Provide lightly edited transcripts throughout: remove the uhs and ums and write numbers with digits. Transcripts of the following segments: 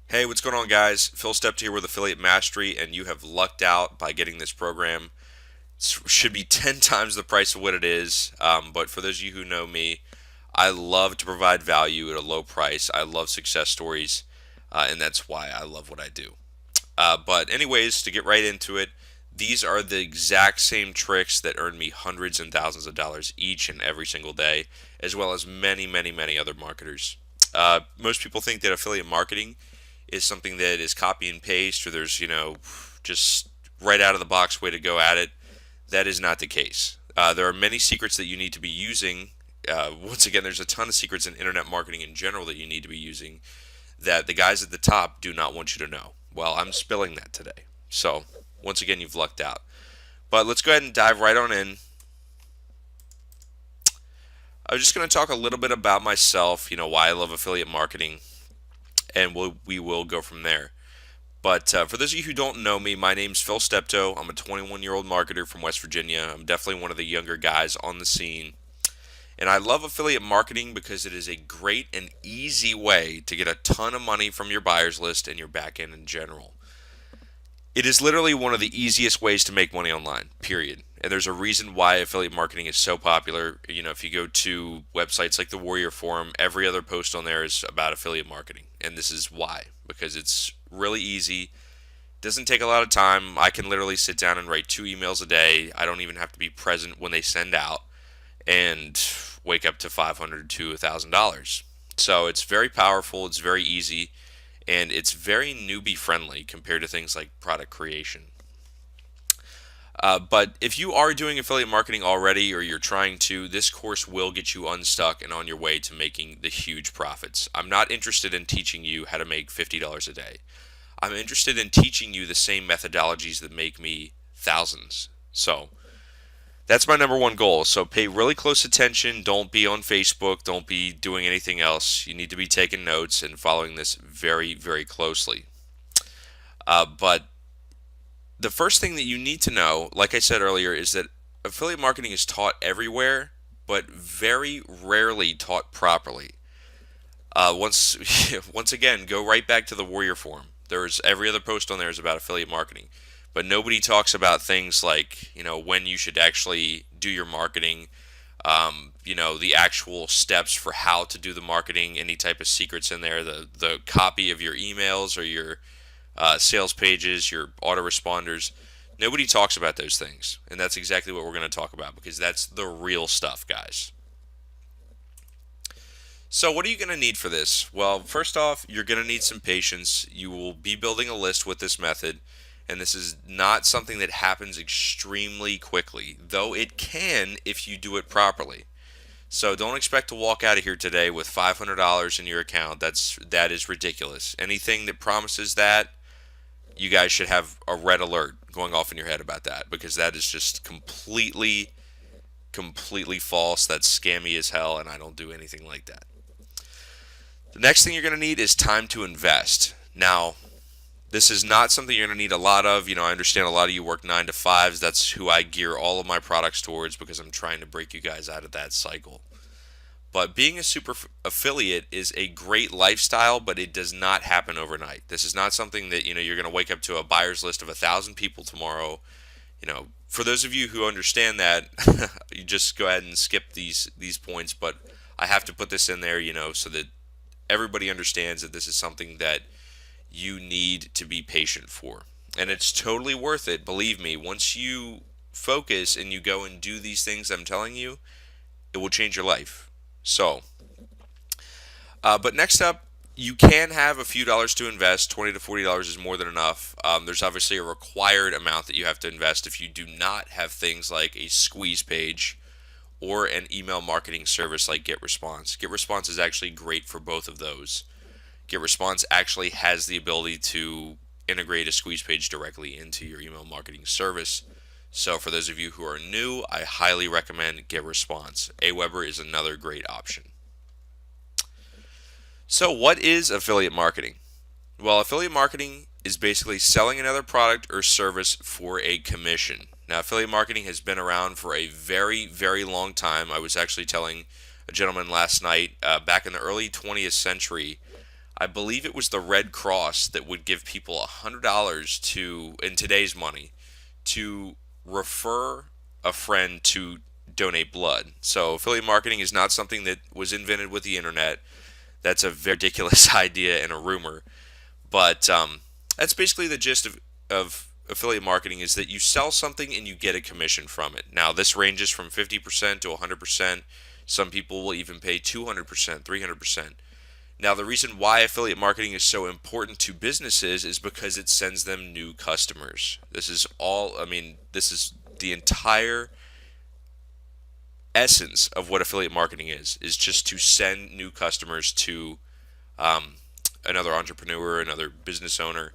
Hey, what's going on, guys? Phil Stept here with Affiliate Mastery, and you have lucked out by getting this program. It should be 10 times the price of what it is. But for those of you who know me, I love to provide value at a low price. I love success stories, and that's why I love what I do. But, anyways, to get right into it, these are the exact same tricks that earn me hundreds and thousands of dollars each and every single day, as well as many, many, many other marketers. Most people think that affiliate marketing is something that is copy and paste, or there's, just right out of the box way to go at it. That is not the case. There are many secrets that you need to be using. Once again, there's a ton of secrets in internet marketing in general that you need to be using that the guys at the top do not want you to know. Well, I'm spilling that today. So, once again, you've lucked out. But let's go ahead and dive right on in. I'm just going to talk a little bit about myself, why I love affiliate marketing, and we will go from there. But for those of you who don't know me, my name's Phil Steptoe. I'm a 21-year-old marketer from West Virginia. I'm definitely one of the younger guys on the scene. And I love affiliate marketing because it is a great and easy way to get a ton of money from your buyers list and your back end in general. It is literally one of the easiest ways to make money online, period. And there's a reason why affiliate marketing is so popular. If you go to websites like the Warrior Forum, every other post on there is about affiliate marketing. And this is why, because it's really easy. Doesn't take a lot of time. I can literally sit down and write 2 emails a day. I don't even have to be present when they send out and wake up to $500 to $1,000. So it's very powerful, it's very easy, and it's very newbie friendly compared to things like product creation. But if you are doing affiliate marketing already or you're trying to, this course will get you unstuck and on your way to making the huge profits. I'm not interested in teaching you how to make $50 a day. I'm interested in teaching you the same methodologies that make me thousands. So that's my number one goal. So pay really close attention. Don't be on Facebook. Don't be doing anything else. You need to be taking notes and following this very, very closely. But the first thing that you need to know, like I said earlier, is that affiliate marketing is taught everywhere, but very rarely taught properly. Once, once again, go right back to the Warrior Forum. There's every other post on there is about affiliate marketing, but nobody talks about things like when you should actually do your marketing. The actual steps for how to do the marketing, any type of secrets in there, the copy of your emails or your sales pages, your autoresponders. Nobody talks about those things, and that's exactly what we're going to talk about because that's the real stuff, guys. So, what are you going to need for this? Well, first off, you're going to need some patience. You will be building a list with this method, and this is not something that happens extremely quickly, though it can if you do it properly. So, don't expect to walk out of here today with $500 in your account. That is ridiculous. Anything that promises that, you guys should have a red alert going off in your head about that because that is just completely false. That's scammy as hell, and I don't do anything like that. The next thing you're going to need is time to invest. Now, this is not something you're going to need a lot of. I understand a lot of you work 9 to 5s. That's who I gear all of my products towards because I'm trying to break you guys out of that cycle. But being a super affiliate is a great lifestyle, but it does not happen overnight. This is not something that you're going to wake up to a buyer's list of 1,000 people tomorrow. For those of you who understand that, you just go ahead and skip these points. But I have to put this in there, so that everybody understands that this is something that you need to be patient for. And it's totally worth it, believe me. Once you focus and you go and do these things I'm telling you, it will change your life. So, but next up, you can have a few dollars to invest. $20 to $40 is more than enough. There's obviously a required amount that you have to invest if you do not have things like a squeeze page or an email marketing service like GetResponse. GetResponse is actually great for both of those. GetResponse actually has the ability to integrate a squeeze page directly into your email marketing service. So for those of you who are new, I highly recommend GetResponse. Aweber is another great option. So what is affiliate marketing? Well, affiliate marketing is basically selling another product or service for a commission. Now, affiliate marketing has been around for a very, very long time. I was actually telling a gentleman last night, back in the early 20th century, I believe it was the Red Cross that would give people $100 to, in today's money, to refer a friend to donate blood. So affiliate marketing is not something that was invented with the internet. That's a very ridiculous idea and a rumor. But that's basically the gist of affiliate marketing, is that you sell something and you get a commission from it. Now, this ranges from 50% to 100%. Some people will even pay 200%, 300%. Now, the reason why affiliate marketing is so important to businesses is because it sends them new customers. This is all, I mean, this is the entire essence of what affiliate marketing is just to send new customers to um, another entrepreneur, another business owner.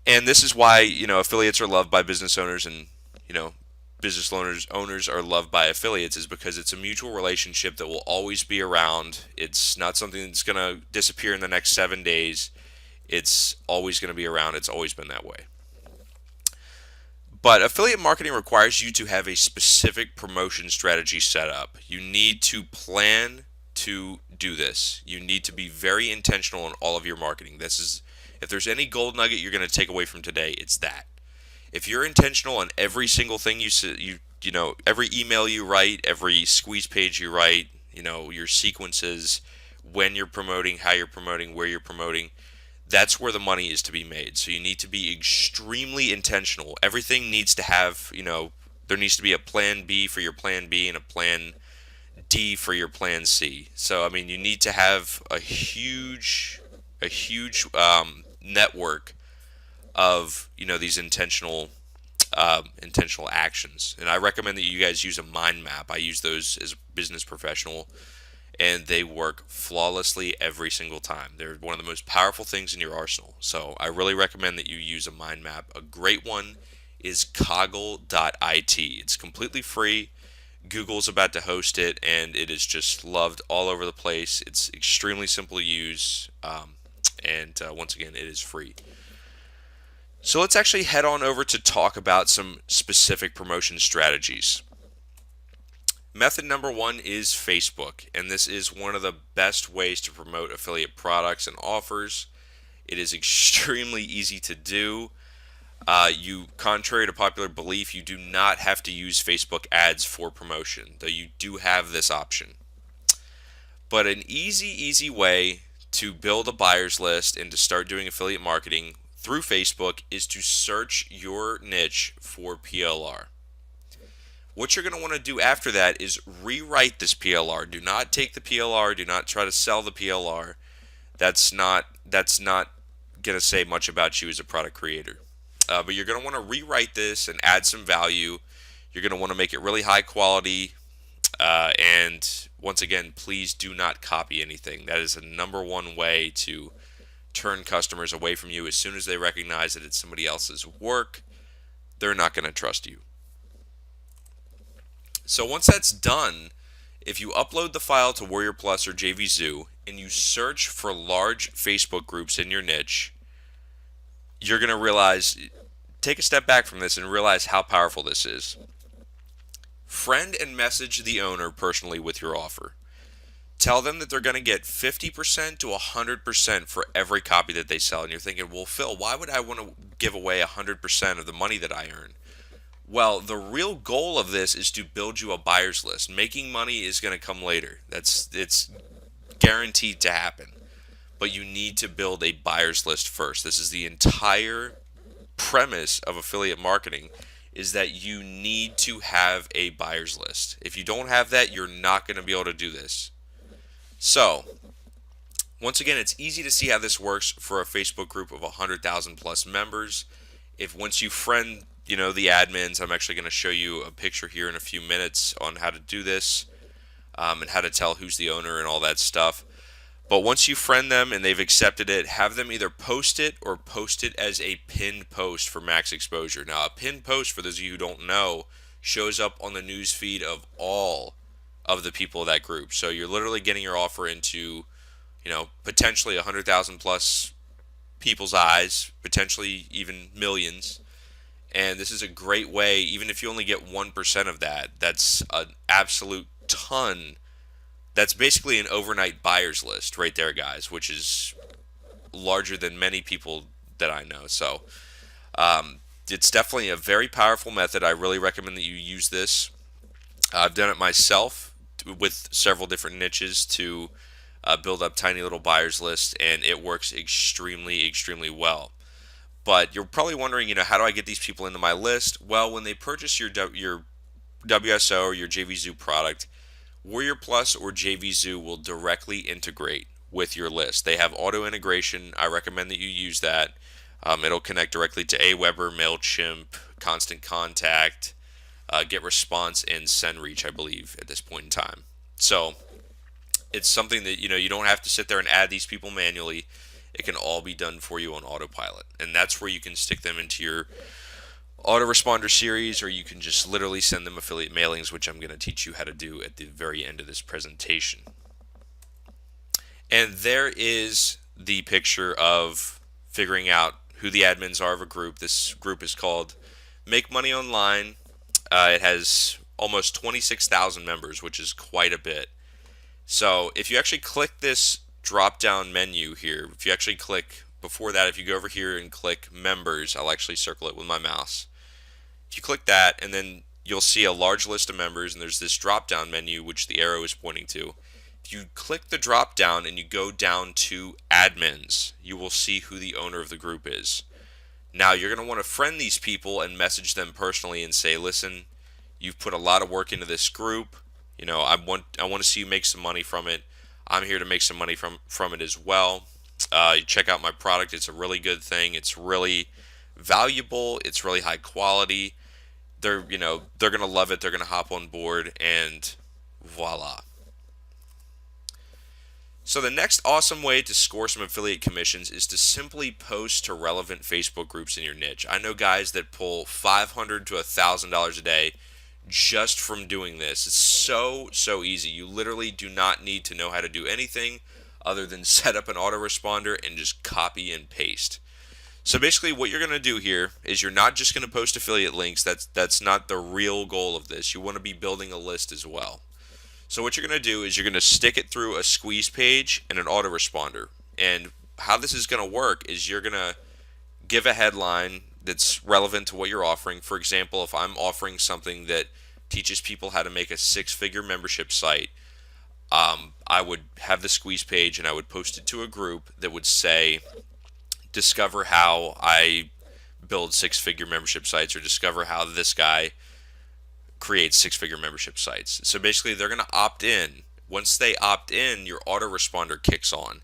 And this is why, affiliates are loved by business owners, and, business owners are loved by affiliates, is because it's a mutual relationship that will always be around. It's not something that's going to disappear in the next 7 days. It's always going to be around. It's always been that way. But affiliate marketing requires you to have a specific promotion strategy set up. You need to plan to do this. You need to be very intentional in all of your marketing. If there's any gold nugget you're going to take away from today, it's that. If you're intentional on every single thing every email you write, every squeeze page you write, your sequences, when you're promoting, how you're promoting, where you're promoting, that's where the money is to be made. So you need to be extremely intentional. Everything needs to have, there needs to be a plan B for your plan B and a plan D for your plan C. So, I mean, you need to have a huge network of, these intentional actions. And I recommend that you guys use a mind map. I use those as a business professional, and they work flawlessly every single time. They're one of the most powerful things in your arsenal. So I really recommend that you use a mind map. A great one is Coggle.it. It's completely free. Google's about to host it, and it is just loved all over the place. It's extremely simple to use, and once again, it is free. So let's actually head on over to talk about some specific promotion strategies. Method number one is Facebook, and this is one of the best ways to promote affiliate products and offers. It is extremely easy to do. Contrary to popular belief, you do not have to use Facebook ads for promotion, though you do have this option. But an easy way to build a buyer's list and to start doing affiliate marketing through Facebook is to search your niche for PLR. What you're going to want to do after that is rewrite this PLR. Do not take the PLR. Do not try to sell the PLR. That's not going to say much about you as a product creator. But you're going to want to rewrite this and add some value. You're going to want to make it really high quality. And once again, please do not copy anything. That is the number one way to turn customers away from you. As soon as they recognize that it's somebody else's work, they're not going to trust you. So once that's done, if you upload the file to Warrior Plus or JVZoo and you search for large Facebook groups in your niche, you're going to realize, take a step back from this and realize how powerful this is. Friend and message the owner personally with your offer. Tell them that they're going to get 50% to 100% for every copy that they sell. And you're thinking, well, Phil, why would I want to give away 100% of the money that I earn? Well, the real goal of this is to build you a buyer's list. Making money is going to come later. It's guaranteed to happen. But you need to build a buyer's list first. This is the entire premise of affiliate marketing, is that you need to have a buyer's list. If you don't have that, you're not going to be able to do this. So, once again, it's easy to see how this works for a Facebook group of 100,000 plus members. If once you friend, the admins, I'm actually going to show you a picture here in a few minutes on how to do this, and how to tell who's the owner and all that stuff. But once you friend them and they've accepted it, have them either post it or post it as a pinned post for max exposure. Now, a pinned post, for those of you who don't know, shows up on the news feed of all of the people of that group. So you're literally getting your offer into, potentially 100,000 plus people's eyes, potentially even millions. And this is a great way, even if you only get 1% of that, that's an absolute ton That's basically an overnight buyers list right there, guys, which is larger than many people that I know. So it's definitely a very powerful method. I really recommend that you use this. I've done it myself with several different niches to build up tiny little buyers lists, and it works extremely, extremely well. But you're probably wondering, how do I get these people into my list? Well, when they purchase your WSO or your JVZoo product, Warrior Plus or JVZoo will directly integrate with your list. They have auto integration. I recommend that you use that. It'll connect directly to Aweber, MailChimp, Constant Contact, GetResponse, and SendReach, I believe, at this point in time. So it's something that you don't have to sit there and add these people manually. It can all be done for you on autopilot, and that's where you can stick them into your autoresponder series, or you can just literally send them affiliate mailings, which I'm going to teach you how to do at the very end of this presentation. And there is the picture of figuring out who the admins are of a group. This group is called Make Money Online. It has almost 26,000 members, which is quite a bit. So if you actually click this drop down menu here, if you actually click before that, if you go over here and click members, I'll actually circle it with my mouse. If you click that, and then you'll see a large list of members, and there's this drop down menu which the arrow is pointing to. If you click the drop down and you go down to admins, you will see who the owner of the group is. Now you're going to want to friend these people and message them personally and say, listen, you've put a lot of work into this group. I want to see you make some money from it. I'm here to make some money from it as well. Check out my product. It's a really good thing. It's really valuable. It's really high quality. They're going to love it. They're going to hop on board, and voila. So the next awesome way to score some affiliate commissions is to simply post to relevant Facebook groups in your niche. I know guys that pull $500 to $1,000 a day just from doing this. It's so easy. You literally do not need to know how to do anything other than set up an autoresponder and just copy and paste. So basically what you're going to do here is you're not just going to post affiliate links. That's not the real goal of this. You want to be building a list as well. So what you're going to do is you're going to stick it through a squeeze page and an autoresponder. And how this is going to work is you're going to give a headline that's relevant to what you're offering. For example, if I'm offering something that teaches people how to make a 6-figure membership site, I would have the squeeze page and I would post it to a group that would say, discover how I build 6-figure membership sites, or discover how this guy creates 6-figure membership sites. So basically they're going to opt in. Once they opt in, your autoresponder kicks on.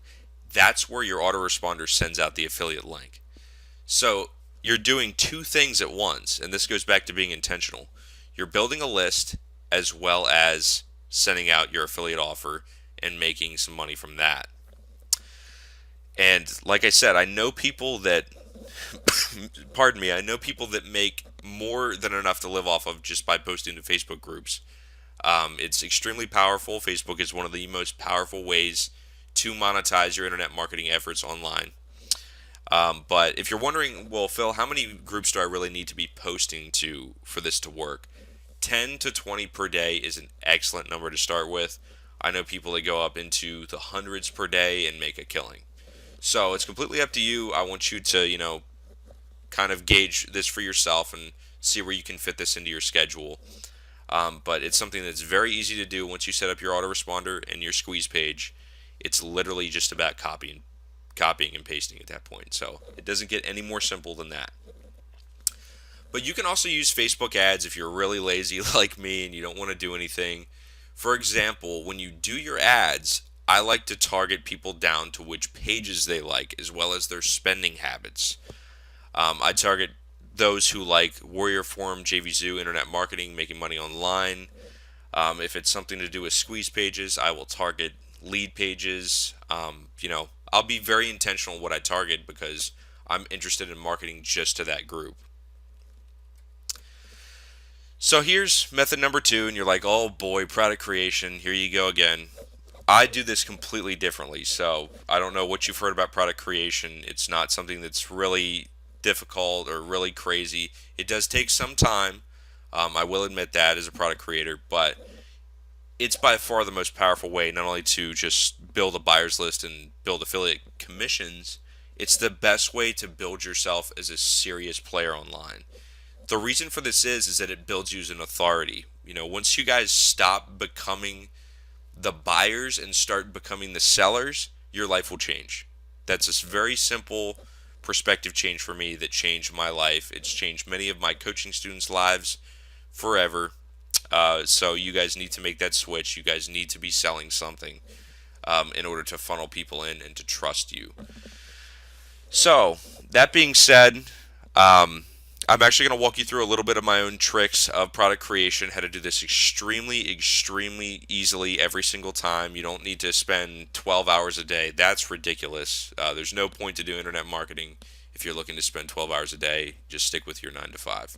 That's where your autoresponder sends out the affiliate link. So you're doing two things at once, and this goes back to being intentional. You're building a list as well as sending out your affiliate offer and making some money from that. And like I said, I know people that I know people that make more than enough to live off of just by posting to Facebook groups. It's extremely powerful. Facebook is one of the most powerful ways to monetize your internet marketing efforts online. But if you're wondering, well, Phil, how many groups do I really need to be posting to for this to work? 10 to 20 per day is an excellent number to start with. I know people that go up into the hundreds per day and make a killing. So it's completely up to you. I want you to, kind of gauge this for yourself and see where you can fit this into your schedule. But it's something that's very easy to do once you set up your autoresponder and your squeeze page. It's literally just about copying and pasting at that point. So it doesn't get any more simple than that. But you can also use Facebook ads if you're really lazy like me and you don't want to do anything. For example, when you do your ads, I like to target people down to which pages they like, as well as their spending habits. I target those who like Warrior Forum, JVZoo, Internet Marketing, Making Money Online. If it's something to do with squeeze pages, I will target lead pages. I'll be very intentional in what I target because I'm interested in marketing just to that group. So here's method number 2, and you're like, oh boy, product creation, here you go again. I do this completely differently, so I don't know what you've heard about product creation. It's not something that's really difficult or really crazy. It does take some time. I will admit that as a product creator, but it's by far the most powerful way, not only to just build a buyer's list and build affiliate commissions, it's the best way to build yourself as a serious player online. The reason for this is that it builds you as an authority. Once you guys stop becoming the buyers and start becoming the sellers, your life will change. That's a very simple perspective change for me that changed my life. It's changed many of my coaching students' lives forever. So you guys need to make that switch. You guys need to be selling something in order to funnel people in and to trust you. So that being said, I'm actually going to walk you through a little bit of my own tricks of product creation, how to do this extremely, extremely easily every single time. You don't need to spend 12 hours a day. That's ridiculous. There's no point to do internet marketing if you're looking to spend 12 hours a day. Just stick with your 9 to 5.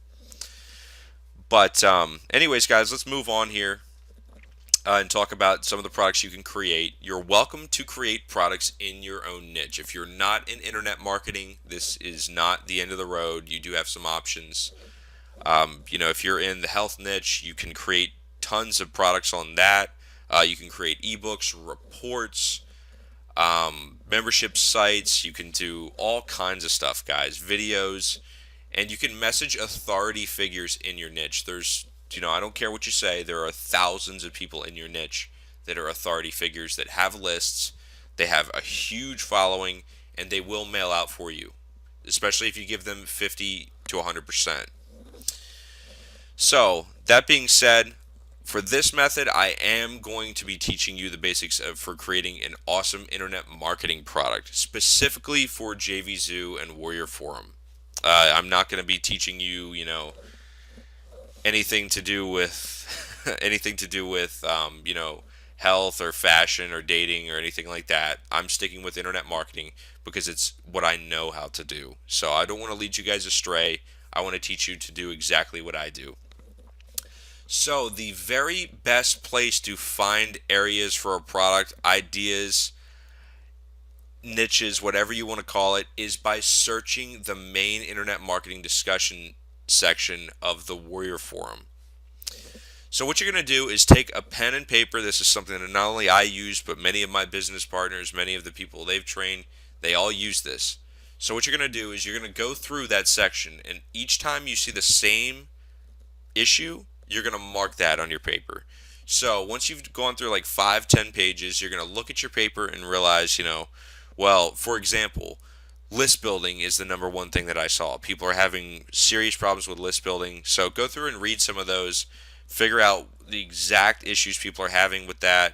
But anyways, guys, let's move on here and talk about some of the products you can create. You're welcome to create products in your own niche. If you're not in internet marketing, this is not the end of the road. You do have some options. If you're in the health niche, you can create tons of products on that. You can create ebooks, reports, membership sites. You can do all kinds of stuff, guys. Videos. And you can message authority figures in your niche. I don't care what you say, there are thousands of people in your niche that are authority figures that have lists. They have a huge following, and they will mail out for you, especially if you give them 50 to 100%. So, that being said, for this method, I am going to be teaching you the basics for creating an awesome internet marketing product, specifically for JVZoo and Warrior Forum. I'm not going to be teaching you, anything to do with health or fashion or dating or anything like that. I'm sticking with internet marketing because it's what I know how to do. So I don't want to lead you guys astray. I want to teach you to do exactly what I do. So the very best place to find areas for a product, ideas, niches, whatever you want to call it, is by searching the main internet marketing discussion section of the Warrior Forum. So what you're going to do is take a pen and paper. This is something that not only I use, but many of my business partners, many of the people they've trained, they all use this. So what you're going to do is you're going to go through that section, and each time you see the same issue, you're going to mark that on your paper. So once you've gone through like 5-10 pages, you're going to look at your paper and realize, well, for example, list building is the number one thing that I saw. People are having serious problems with list building. So go through and read some of those, figure out the exact issues people are having with that,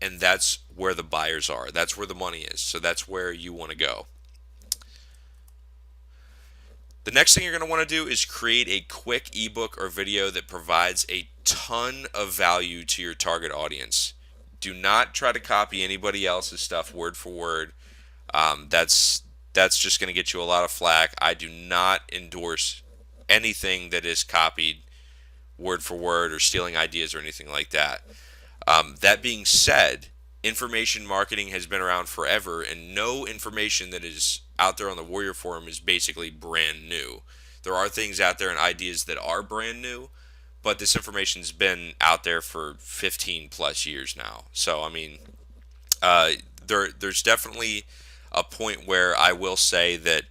and that's where the buyers are. That's where the money is. So that's where you want to go. The next thing you're going to want to do is create a quick ebook or video that provides a ton of value to your target audience. Do not try to copy anybody else's stuff word for word. That's just going to get you a lot of flack. I do not endorse anything that is copied word for word or stealing ideas or anything like that. That being said, information marketing has been around forever, and no information that is out there on the Warrior Forum is basically brand new. There are things out there and ideas that are brand new, but this information's been out there for 15 plus years now. So, I mean, there's definitely a point where I will say that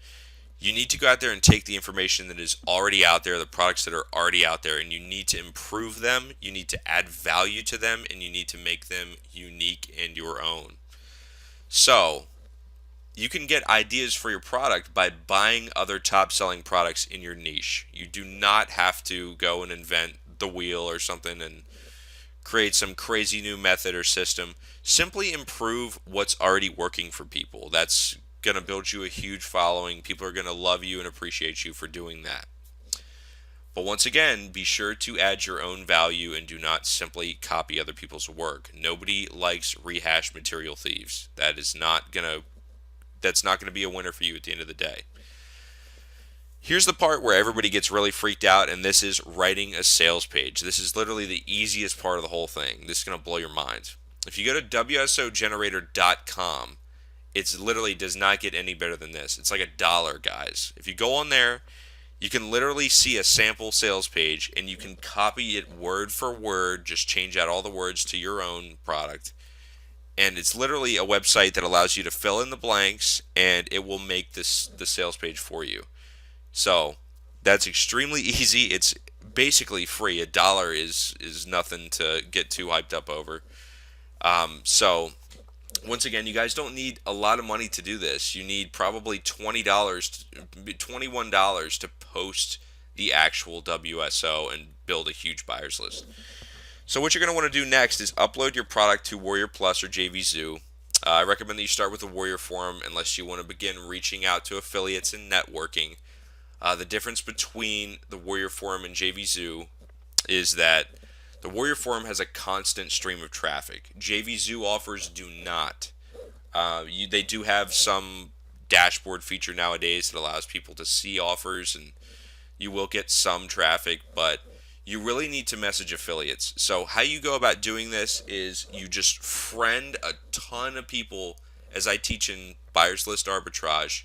you need to go out there and take the information that is already out there, the products that are already out there, and you need to improve them, you need to add value to them, and you need to make them unique and your own. So, you can get ideas for your product by buying other top-selling products in your niche. You do not have to go and invent the wheel or something and create some crazy new method or system. Simply improve what's already working for people. That's going to build you a huge following. People are going to love you and appreciate you for doing that. But once again, be sure to add your own value and do not simply copy other people's work. Nobody likes rehashed material thieves. That's not going to be a winner for you at the end of the day. Here's the part where everybody gets really freaked out, and this is writing a sales page. This is literally the easiest part of the whole thing. This is going to blow your mind. If you go to WSOgenerator.com, it literally does not get any better than this. It's like $1, guys. If you go on there, You can literally see a sample sales page and you can copy it word for word, just change out all the words to your own product. And it's literally a website that allows you to fill in the blanks and it will make this the sales page for you. So that's extremely easy. It's basically free. $1 is nothing to get too hyped up over. So once again, you guys don't need a lot of money to do this. You need probably $21 to post the actual WSO and build a huge buyers list. So what you're going to want to do next is upload your product to Warrior Plus or JVZoo. I recommend that you start with the Warrior Forum unless you want to begin reaching out to affiliates and networking. The difference between the Warrior Forum and JVZoo is that the Warrior Forum has a constant stream of traffic. JVZoo offers do not. They do have some dashboard feature nowadays that allows people to see offers, and you will get some traffic, but you really need to message affiliates. So how you go about doing this is you just friend a ton of people, as I teach in Buyers List Arbitrage.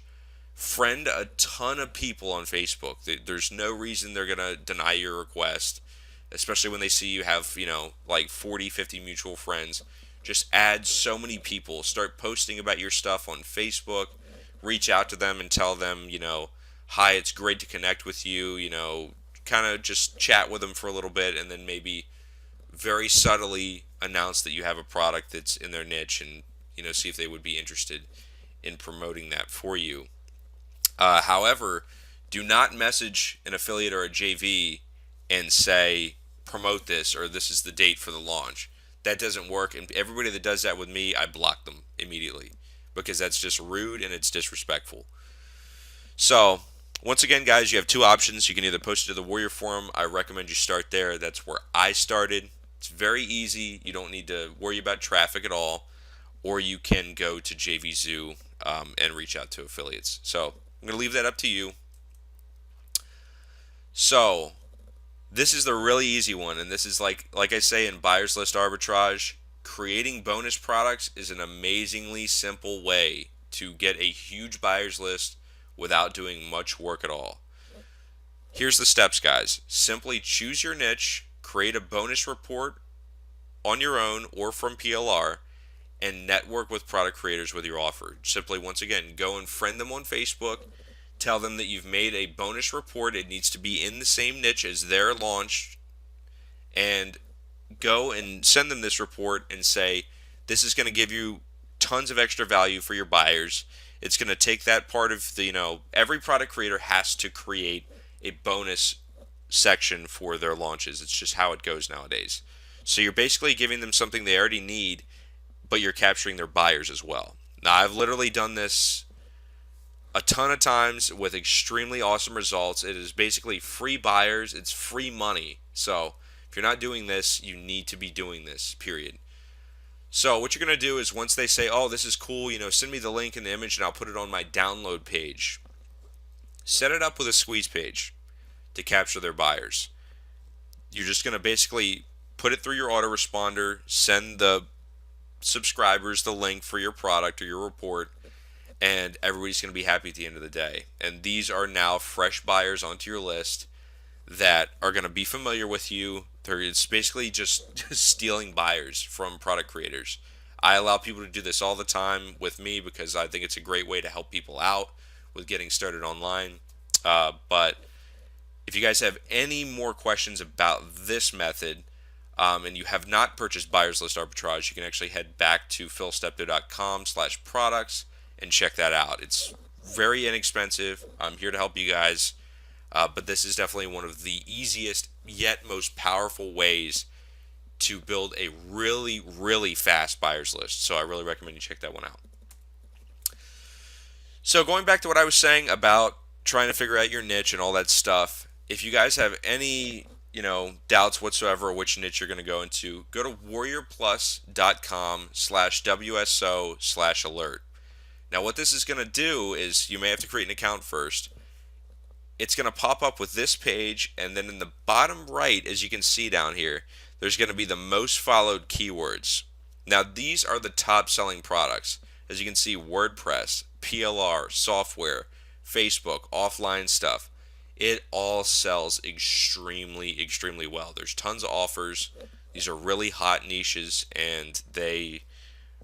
Friend a ton of people on Facebook. There's no reason they're going to deny your request, especially when they see you have, like 40, 50 mutual friends. Just add so many people. Start posting about your stuff on Facebook. Reach out to them and tell them, hi, it's great to connect with you, kind of just chat with them for a little bit and then maybe very subtly announce that you have a product that's in their niche and, see if they would be interested in promoting that for you. However, do not message an affiliate or a JV and say, promote this or this is the date for the launch. That doesn't work, and everybody that does that with me, I block them immediately because that's just rude and it's disrespectful. So, once again, guys, you have two options. You can either post it to the Warrior Forum. I recommend you start there. That's where I started. It's very easy. You don't need to worry about traffic at all. Or you can go to JVZoo and reach out to affiliates. So, I'm going to leave that up to you. So, this is the really easy one, and this is like I say in Buyers List Arbitrage, creating bonus products is an amazingly simple way to get a huge buyers list without doing much work at all. Here's the steps, guys. Simply choose your niche, create a bonus report on your own or from PLR, and network with product creators with your offer. Simply, once again, go and friend them on Facebook. Tell them that you've made a bonus report. It needs to be in the same niche as their launch. And go and send them this report and say, this is going to give you tons of extra value for your buyers. It's going to take that part of the, every product creator has to create a bonus section for their launches. It's just how it goes nowadays. So you're basically giving them something they already need, but you're capturing their buyers as well. Now, I've literally done this a ton of times with extremely awesome results. It is basically free buyers. It's free money. So if you're not doing this, you need to be doing this, period. So what you're going to do is once they say, oh, this is cool, send me the link and the image and I'll put it on my download page. Set it up with a squeeze page to capture their buyers. You're just going to basically put it through your autoresponder, send the subscribers the link for your product or your report, and everybody's going to be happy at the end of the day. And these are now fresh buyers onto your list that are going to be familiar with you. It's basically just stealing buyers from product creators. I allow people to do this all the time with me because I think it's a great way to help people out with getting started online. But if you guys have any more questions about this method, and you have not purchased Buyers List Arbitrage, you can actually head back to philsteptoe.com/products and check that out. It's very inexpensive. I'm here to help you guys. But this is definitely one of the easiest yet most powerful ways to build a really, really fast buyers list. So I really recommend you check that one out. So going back to what I was saying about trying to figure out your niche and all that stuff, if you guys have any doubts whatsoever which niche you're going to go into, go to warriorplus.com/WSO/alert. Now what this is going to do is you may have to create an account first. It's going to pop up with this page, and then in the bottom right, as you can see down here, there's going to be the most followed keywords. Now these are the top selling products. As you can see, WordPress, PLR, software, Facebook, offline stuff. It all sells extremely, extremely well. There's tons of offers. These are really hot niches, and they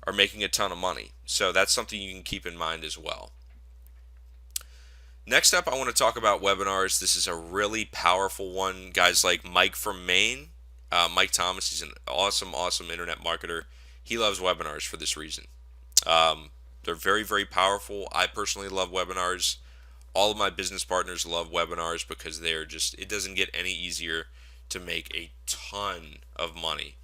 are making a ton of money. So that's something you can keep in mind as well. Next up, I want to talk about webinars. This is a really powerful one. Guys like Mike from Maine, Mike Thomas, he's an awesome, awesome internet marketer. He loves webinars for this reason. They're very, very powerful. I personally love webinars. All of my business partners love webinars because they're just, it doesn't get any easier to make a ton of money.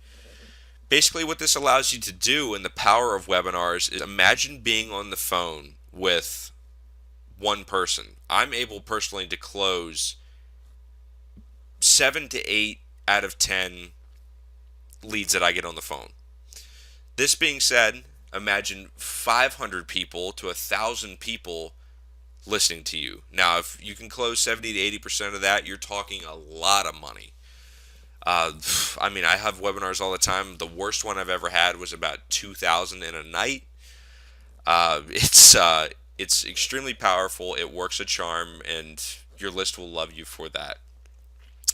Basically, what this allows you to do, and the power of webinars, is imagine being on the phone with one person. I'm able personally to close 7 to 8 out of 10 leads that I get on the phone. This being said, imagine 500 people to 1,000 people listening to you. Now, if you can close 70 to 80% of that, you're talking a lot of money. I mean, I have webinars all the time. The worst one I've ever had was about 2,000 in a night. It's extremely powerful. It works a charm, and your list will love you for that.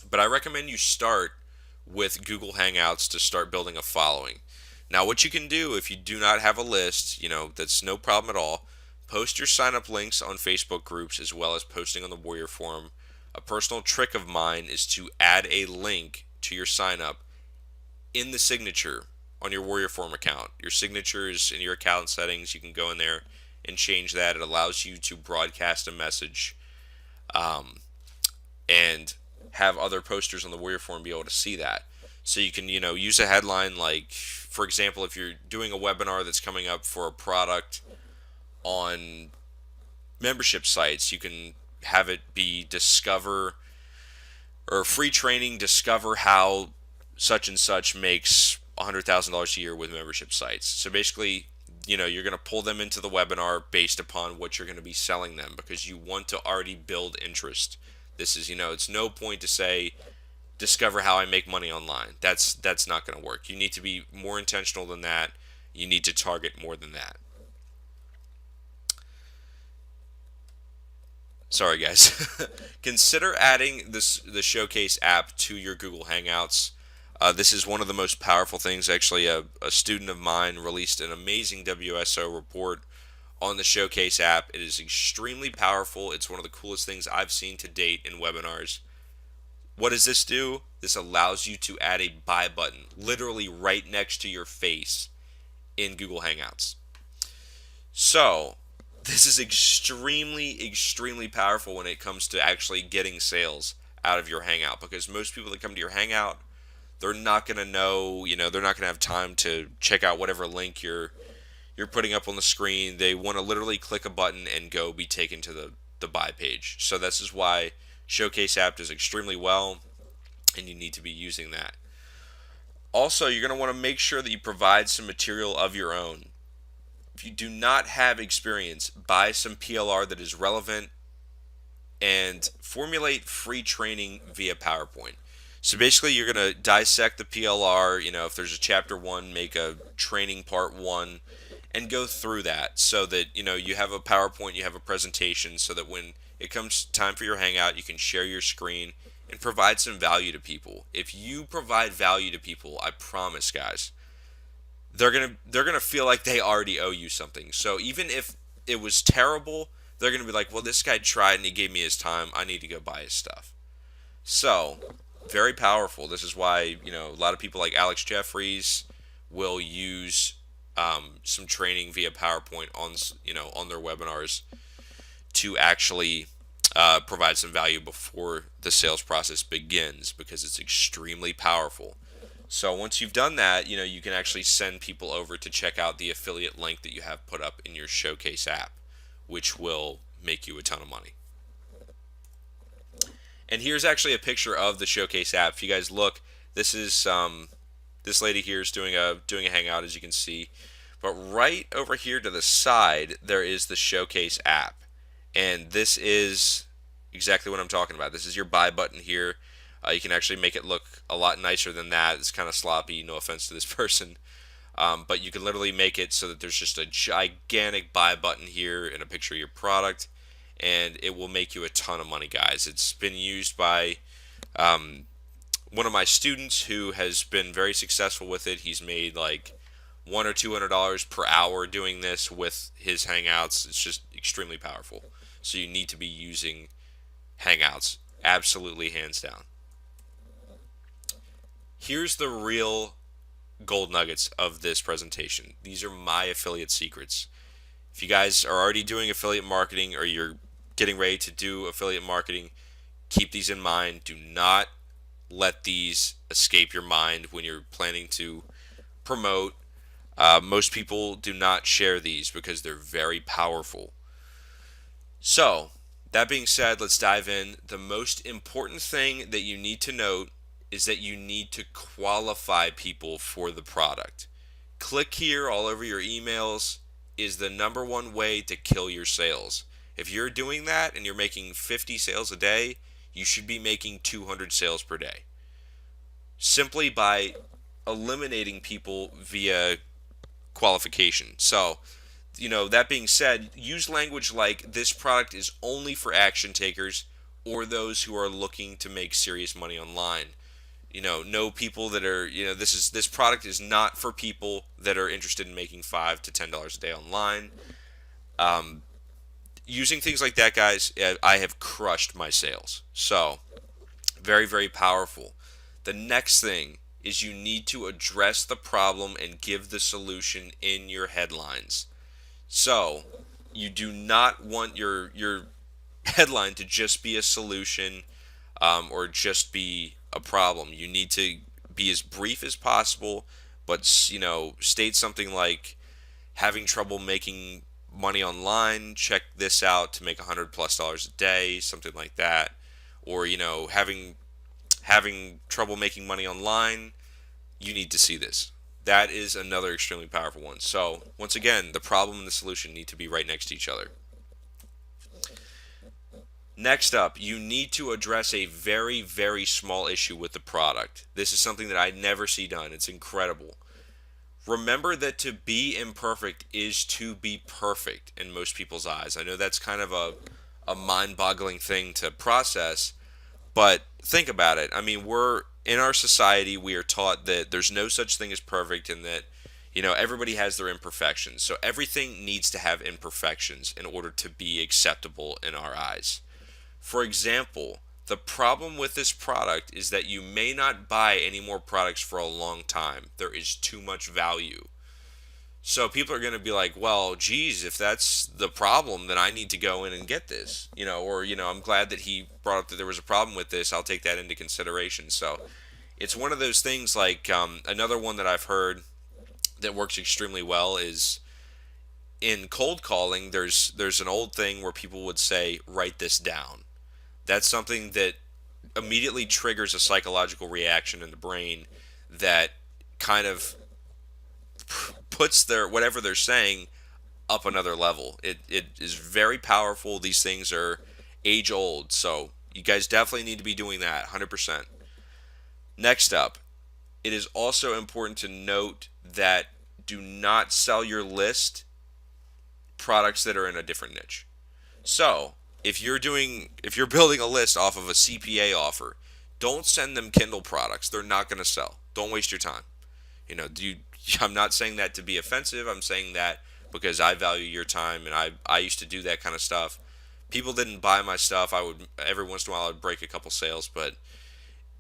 But I recommend you start with Google Hangouts to start building a following. Now, what you can do if you do not have a list, that's no problem at all. Post your sign up links on Facebook groups as well as posting on the Warrior Forum. A personal trick of mine is to add a link to your sign up in the signature on your Warrior Forum account. Your signature is in your account settings. You can go in there and change that. It allows you to broadcast a message and have other posters on the Warrior Forum be able to see that. So you can, use a headline like, for example, if you're doing a webinar that's coming up for a product on membership sites, you can have it be discover or free training, discover how such and such makes $100,000 a year with membership sites. So basically, you're going to pull them into the webinar based upon what you're going to be selling them because you want to already build interest. This is, it's no point to say, discover how I make money online. That's not going to work. You need to be more intentional than that. You need to target more than that. Sorry, guys. Consider adding the Showcase app to your Google Hangouts. This is one of the most powerful things. Actually, a student of mine released an amazing WSO report on the Showcase app. It is extremely powerful. It's one of the coolest things I've seen to date in webinars. What does this do? This allows you to add a buy button literally right next to your face in Google Hangouts. So, this is extremely, extremely powerful when it comes to actually getting sales out of your Hangout because most people that come to your Hangout, they're not going to know, they're not going to have time to check out whatever link you're putting up on the screen. They want to literally click a button and go be taken to the buy page. So this is why Showcase app does extremely well, and you need to be using that. Also, you're going to want to make sure that you provide some material of your own. If you do not have experience, buy some PLR that is relevant and formulate free training via PowerPoint. So basically, you're going to dissect the PLR. If there's a chapter 1, make a training part 1 and go through that so that, you have a PowerPoint, you have a presentation so that when it comes time for your Hangout, you can share your screen and provide some value to people. If you provide value to people, I promise, guys, they're gonna feel like they already owe you something. So even if it was terrible, they're gonna be like, well, this guy tried and he gave me his time. I need to go buy his stuff. So very powerful. This is why a lot of people like Alex Jeffries will use some training via PowerPoint on their webinars to actually provide some value before the sales process begins because it's extremely powerful. So once you've done that, you can actually send people over to check out the affiliate link that you have put up in your Showcase app, which will make you a ton of money. And here's actually a picture of the Showcase app. If you guys look, this is this lady here is doing a Hangout, as you can see. But right over here to the side, there is the Showcase app. And this is exactly what I'm talking about. This is your buy button here. You can actually make it look a lot nicer than that. It's kind of sloppy, no offense to this person. But you can literally make it so that there's just a gigantic buy button here and a picture of your product. and it will make you a ton of money, guys. It's been used by one of my students who has been very successful with it. He's made like $100 or $200 per hour doing this with his Hangouts. It's just extremely powerful. So you need to be using Hangouts, absolutely, hands down. Here's the real gold nuggets of this presentation. These are my affiliate secrets. If you guys are already doing affiliate marketing or you're getting ready to do affiliate marketing, keep these in mind. Do not let these escape your mind when you're planning to promote. Most people do not share these because they're very powerful. So, that being said, let's dive in. The most important thing that you need to note is that you need to qualify people for the product. Click here all over your emails is the number one way to kill your sales. If you're doing that and you're making 50 sales a day, you should be making 200 sales per day. Simply by eliminating people via qualification. So, that being said, use language like this product is only for action takers or those who are looking to make serious money online. Know people that are, this product is not for people that are interested in making $5 to $10 a day online. Using things like that, guys, I have crushed my sales. So, very, very powerful. The next thing is you need to address the problem and give the solution in your headlines. So, you do not want your headline to just be a solution or just be a problem. You need to be as brief as possible, but state something like having trouble making money online. Check this out to make $100+ a day, something like that. Or having trouble making money online. You need to see this. That is another extremely powerful one. So, once again, the problem and the solution need to be right next to each other. Next up, you need to address a very, very small issue with the product. This is something that I never see done. It's incredible. Remember that to be imperfect is to be perfect in most people's eyes. I know that's kind of a mind-boggling thing to process, but think about it. I mean, in our society, we are taught that there's no such thing as perfect and that, everybody has their imperfections. So everything needs to have imperfections in order to be acceptable in our eyes. For example, the problem with this product is that you may not buy any more products for a long time. There is too much value. So people are going to be like, well, geez, if that's the problem, then I need to go in and get this. I'm glad that he brought up that there was a problem with this. I'll take that into consideration. So it's one of those things like another one that I've heard that works extremely well is in cold calling, there's an old thing where people would say, write this down. That's something that immediately triggers a psychological reaction in the brain that kind of puts whatever they're saying up another level. It is very powerful. These things are age old, so you guys definitely need to be doing that 100%. Next up, it is also important to note that do not sell your list products that are in a different niche. So, if you're building a list off of a CPA offer, don't send them Kindle products. They're not going to sell. Don't waste your time. I'm not saying that to be offensive. I'm saying that because I value your time, and I used to do that kind of stuff. People didn't buy my stuff. I would every once in a while I would break a couple sales, but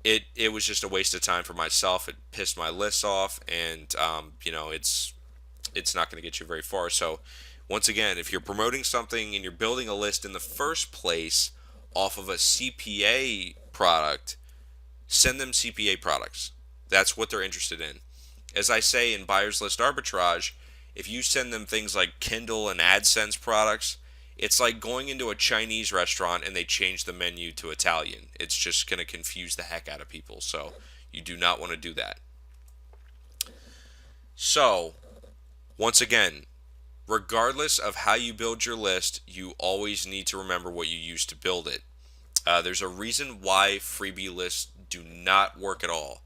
it was just a waste of time for myself. It pissed my lists off, and it's not going to get you very far. So once again, if you're promoting something and you're building a list in the first place off of a CPA product, send them CPA products. That's what they're interested in. As I say in buyer's list arbitrage, if you send them things like Kindle and AdSense products, it's like going into a Chinese restaurant and they change the menu to Italian. It's just going to confuse the heck out of people. So you do not want to do that. So, once again, regardless of how you build your list, you always need to remember what you used to build it. There's a reason why freebie lists do not work at all.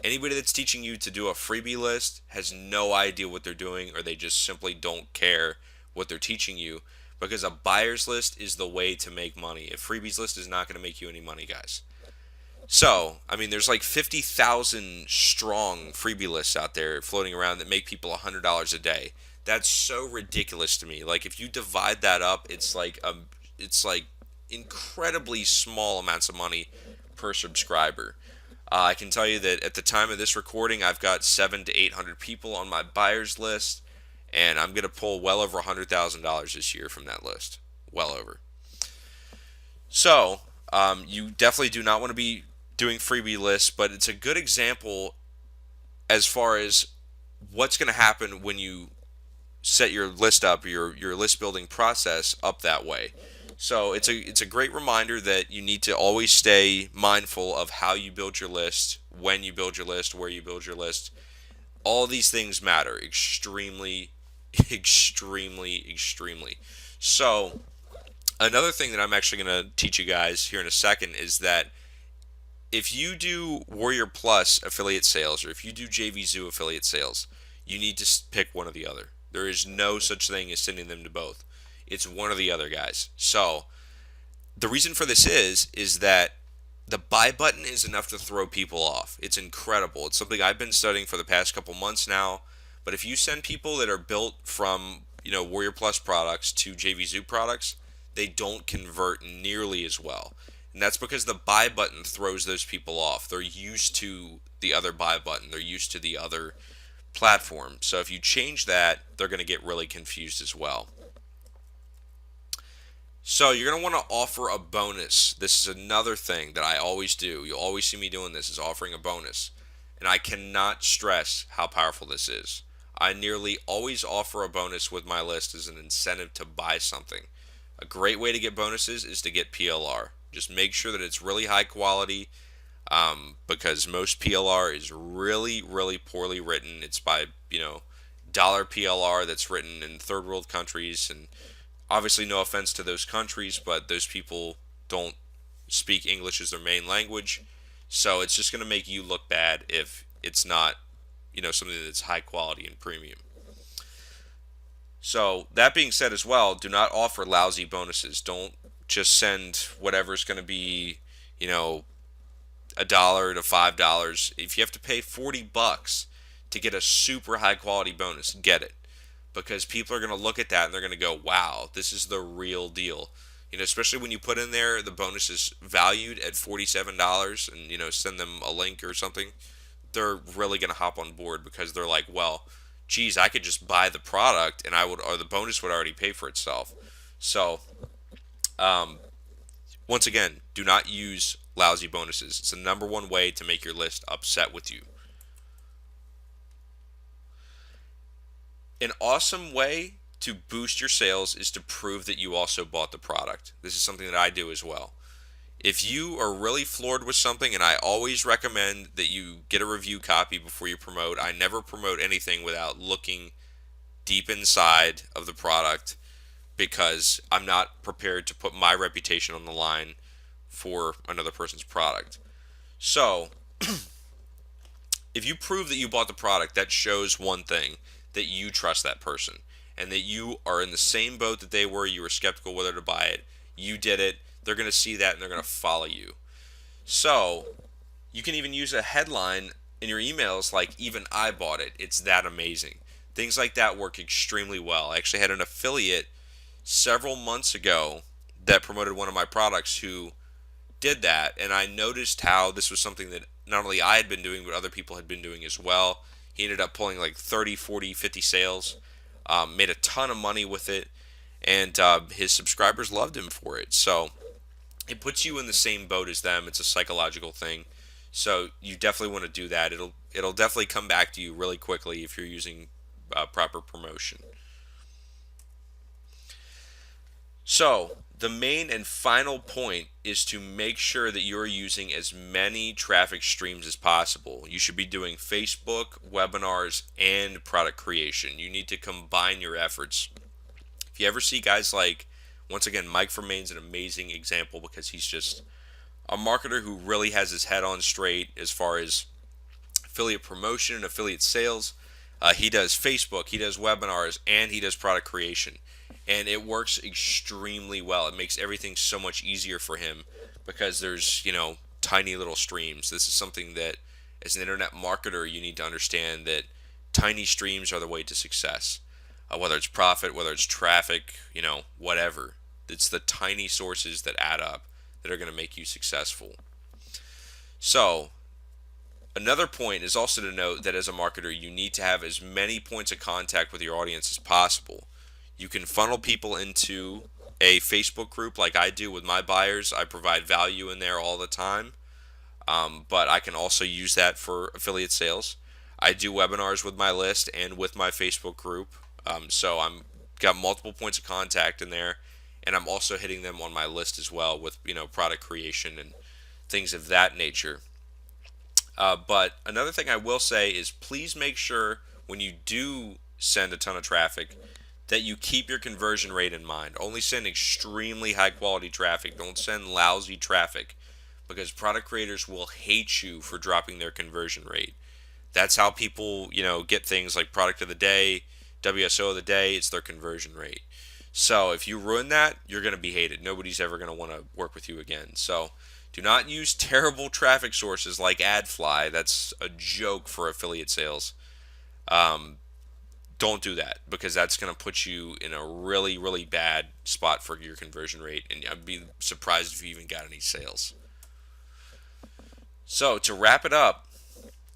Anybody that's teaching you to do a freebie list has no idea what they're doing, or they just simply don't care what they're teaching you, because a buyer's list is the way to make money. A freebies list is not going to make you any money, guys. So, I mean, there's like 50,000 strong freebie lists out there floating around that make people $100 a day. That's so ridiculous to me. Like, if you divide that up, it's like incredibly small amounts of money per subscriber. I can tell you that at the time of this recording, I've got 700 to 800 people on my buyers list, and I'm gonna pull well over $100,000 this year from that list. Well over. So, you definitely do not want to be doing freebie lists, but it's a good example as far as what's going to happen when you set your list up, your list building process up that way. So it's a great reminder that you need to always stay mindful of how you build your list, when you build your list, where you build your list. All these things matter extremely, extremely, extremely. So another thing that I'm actually going to teach you guys here in a second is that if you do Warrior Plus affiliate sales or if you do JVZoo affiliate sales, you need to pick one or the other. There is no such thing as sending them to both. It's one or the other, guys. So the reason for this is that the buy button is enough to throw people off. It's incredible. It's something I've been studying for the past couple months now. But if you send people that are built from, Warrior Plus products to JVZoo products, they don't convert nearly as well. And that's because the buy button throws those people off. They're used to the other buy button. They're used to the other platform. So if you change that, they're going to get really confused as well. So you're going to want to offer a bonus. This is another thing that I always do. You'll always see me doing this, is offering a bonus. And I cannot stress how powerful this is. I nearly always offer a bonus with my list as an incentive to buy something. A great way to get bonuses is to get PLR. Just make sure that it's really high quality, because most PLR is really, really poorly written. It's by, dollar PLR that's written in third world countries, and obviously no offense to those countries, but those people don't speak English as their main language, so it's just going to make you look bad if it's not, something that's high quality and premium. So that being said as well, do not offer lousy bonuses. Don't just send whatever's going to be, $1 to $5. If you have to pay $40 to get a super high quality bonus, get it, because people are going to look at that and they're going to go, "Wow, this is the real deal." Especially when you put in there the bonus is valued at $47, and send them a link or something, they're really going to hop on board because they're like, "Well, geez, I could just buy the product and or the bonus would already pay for itself." So, once again, do not use lousy bonuses. It's the number one way to make your list upset with you. An awesome way to boost your sales is to prove that you also bought the product. This is something that I do as well. If you are really floored with something, and I always recommend that you get a review copy before you promote. I never promote anything without looking deep inside of the product, because I'm not prepared to put my reputation on the line for another person's product. So, if you prove that you bought the product, that shows one thing, that you trust that person and that you are in the same boat that they were. You were skeptical whether to buy it. You did it. They're going to see that and they're going to follow you. So you can even use a headline in your emails like, "Even I bought it. It's that amazing." Things like that work extremely well. I actually had an affiliate several months ago that promoted one of my products who did that, and I noticed how this was something that not only I had been doing, but other people had been doing as well. He ended up pulling like 30, 40, 50 sales, made a ton of money with it, and his subscribers loved him for it. So it puts you in the same boat as them. It's a psychological thing. So you definitely want to do that. It'll definitely come back to you really quickly if you're using proper promotion. So the main and final point is to make sure that you're using as many traffic streams as possible. You should be doing Facebook, webinars, and product creation. You need to combine your efforts. If you ever see guys like, once again, Mike Vermaine's an amazing example because he's just a marketer who really has his head on straight as far as affiliate promotion and affiliate sales. He does Facebook, he does webinars, and he does product creation. and it works extremely well. It makes everything so much easier for him because there's, tiny little streams. This is something that, as an internet marketer, you need to understand that tiny streams are the way to success. Whether it's profit, whether it's traffic, whatever. It's the tiny sources that add up that are going to make you successful. So, another point is also to note that as a marketer, you need to have as many points of contact with your audience as possible. You can funnel people into a Facebook group like I do with my buyers. I provide value in there all the time, but I can also use that for affiliate sales. I do webinars with my list and with my Facebook group, so I'm got multiple points of contact in there, and I'm also hitting them on my list as well with product creation and things of that nature. But another thing I will say is please make sure when you do send a ton of traffic that you keep your conversion rate in mind. Only send extremely high quality traffic. Don't send lousy traffic because product creators will hate you for dropping their conversion rate. That's how people, get things like product of the day, WSO of the day, it's their conversion rate. So if you ruin that, you're going to be hated. Nobody's ever going to want to work with you again. So do not use terrible traffic sources like AdFly. That's a joke for affiliate sales. Don't do that because that's going to put you in a really, really bad spot for your conversion rate, and I'd be surprised if you even got any sales. So to wrap it up,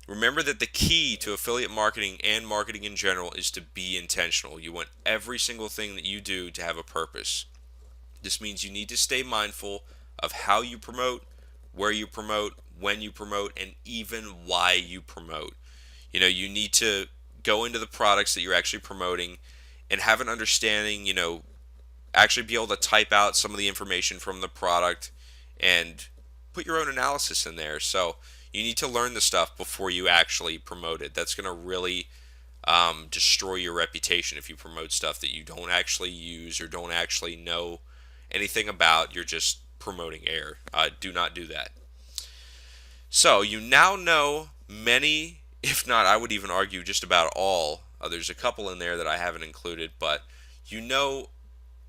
remember that the key to affiliate marketing and marketing in general is to be intentional. You want every single thing that you do to have a purpose. This means you need to stay mindful of how you promote, where you promote, when you promote, and even why you promote. You need to go into the products that you're actually promoting and have an understanding, actually be able to type out some of the information from the product and put your own analysis in there. So you need to learn the stuff before you actually promote it. That's going to really destroy your reputation if you promote stuff that you don't actually use or don't actually know anything about. You're just promoting air. Do not do that. So you now know many, if not, I would even argue just about all. There's a couple in there that I haven't included, but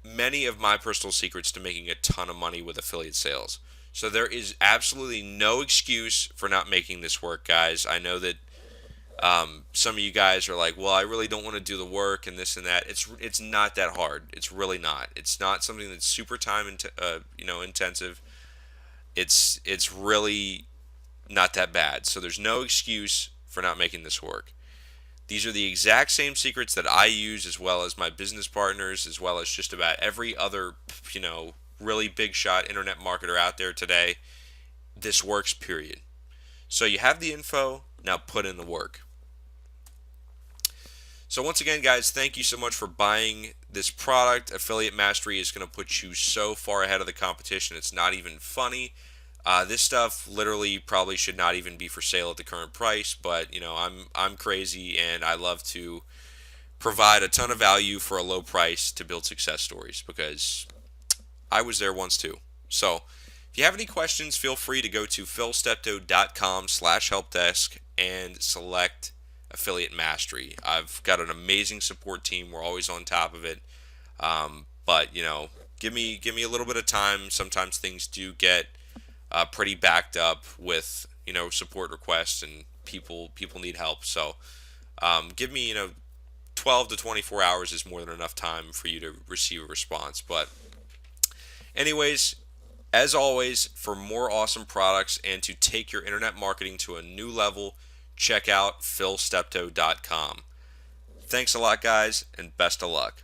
many of my personal secrets to making a ton of money with affiliate sales. So there is absolutely no excuse for not making this work, guys. I know that some of you guys are like, well, I really don't want to do the work and this and that. It's not that hard. It's really not. It's not something that's super time intensive. It's really not that bad. So there's no excuse for not making this work. These are the exact same secrets that I use, as well as my business partners, as well as just about every other, really big shot internet marketer out there today. This works, period. So you have the info, now put in the work. So once again, guys, thank you so much for buying this product. Affiliate Mastery is going to put you so far ahead of the competition, it's not even funny. This stuff literally probably should not even be for sale at the current price, but I'm crazy and I love to provide a ton of value for a low price to build success stories because I was there once too. So if you have any questions, feel free to go to philsteptoe.com/helpdesk and select Affiliate Mastery. I've got an amazing support team. We're always on top of it. But give me a little bit of time. Sometimes things do get pretty backed up with support requests and people need help. So give me 12 to 24 hours is more than enough time for you to receive a response. But anyways, as always, for more awesome products and to take your internet marketing to a new level, check out philsteptoe.com. Thanks a lot, guys, and best of luck.